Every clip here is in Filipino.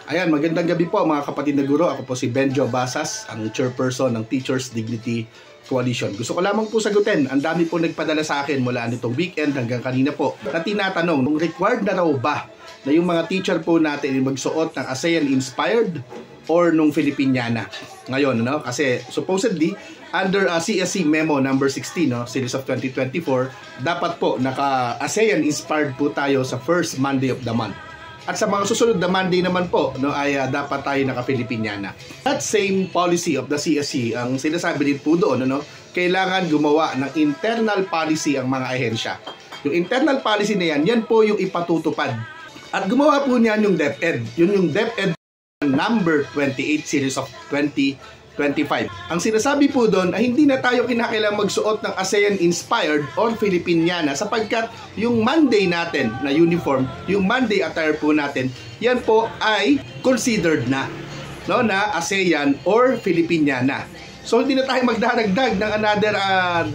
Ayan, magandang gabi po mga kapatid na guro. Ako po si Benjo Basas, ang chairperson ng Teachers Dignity Coalition. Gusto ko lamang po sagutin, ang dami po nagpadala sa akin mula nitong weekend hanggang kanina po na tinatanong, kung required na raw ba na yung mga teacher po natin ay magsuot ng ASEAN-inspired or nung Filipiniana ngayon, no? Kasi supposedly under CSC Memo number 16, no, Series of 2024, dapat po naka-ASEAN inspired po tayo sa first Monday of the month. At sa mga susunod na Monday naman po, no, ay dapat tayo naka-Filipiniana. That same policy of the CSC, ang sinasabi din po doon, no, kailangan gumawa ng internal policy ang mga ahensya. Yung internal policy na yan po yung ipatutupad. At gumawa po niyan yung DepEd. Yun yung DepEd number 28 series of 2025. Ang sinasabi po doon ay hindi na tayo kinakailangang magsuot ng ASEAN-inspired or Filipiniana sapagkat yung Monday natin na uniform, yung Monday attire po natin, yan po ay considered na, no, na ASEAN or Filipiniana. So hindi na tayo magdaragdag ng another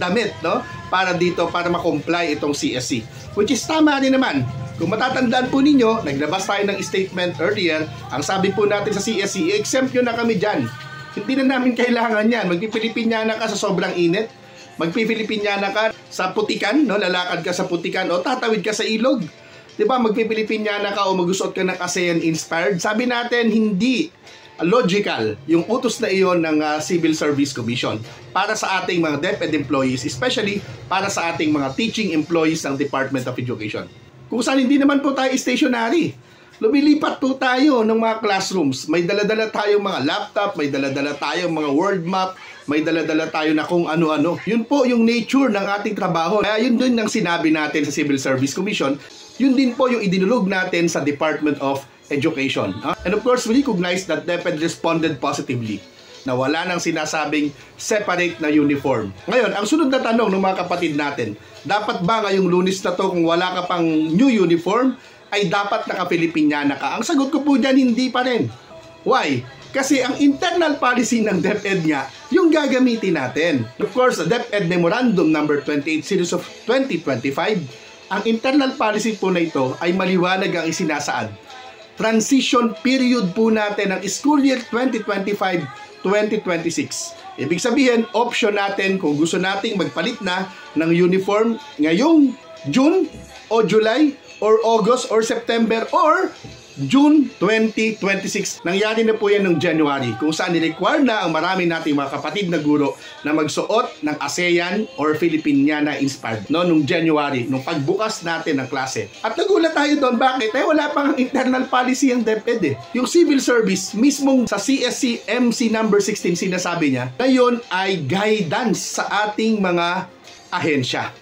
damit, no, para dito para ma-comply itong CSC. Which is tama din naman. Kung matatandaan po ninyo, naglabas tayo ng statement earlier, ang sabi po natin sa CSC, i-exempt nyo na kami dyan. Hindi na namin kailangan yan. Magpipilipinyana ka sa sobrang init, magpipilipinyana ka sa putikan, no? Lalakad ka sa putikan o tatawid ka sa ilog. Diba? Magpipilipinyana ka o magusot ka ng ASEAN-inspired. Sabi natin, hindi logical yung utos na iyon ng Civil Service Commission para sa ating mga DepEd employees, especially para sa ating mga teaching employees ng Department of Education. Kung saan hindi naman po tayo stationary. Lumilipat po tayo ng mga classrooms. May dala-dala tayong mga laptop, may dala-dala tayong mga world map, may dala-dala tayo na kung ano-ano. Yun po yung nature ng ating trabaho. Kaya yun din ang sinabi natin sa Civil Service Commission. Yun din po yung idinulog natin sa Department of Education. And of course, we recognize that DepEd responded positively na wala nang sinasabing separate na uniform. Ngayon, ang sunod na tanong ng mga kapatid natin, dapat ba ngayong Lunes na to kung wala ka pang new uniform, ay dapat naka-Filipiniana ka? Ang sagot ko po dyan, hindi pa rin. Why? Kasi ang internal policy ng DepEd nga, yung gagamitin natin. Of course, DepEd Memorandum number 28 series of 2025, ang internal policy po na ito ay maliwanag ang isinasaad. Transition period po natin ng school year 2025-2026. Ibig sabihin, option natin kung gusto nating magpalit na ng uniform ngayong June o July or August or September or June 2026. Nangyari na po yan noong January kung saan ni-require na ang marami nating mga kapatid na guro na magsuot ng ASEAN or Filipiniana inspired noong January, nung pagbukas natin ng klase. At nagulat tayo doon, bakit? Wala pang internal policy ang DepEd eh. Yung civil service, mismong sa CSC MC number 16 sinasabi niya na yun ay guidance sa ating mga ahensya.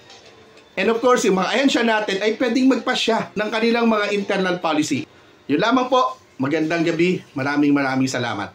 And of course, yung mga ahensya natin ay pwedeng magpasya ng kanilang mga internal policy. Yun lamang po. Magandang gabi. Maraming salamat.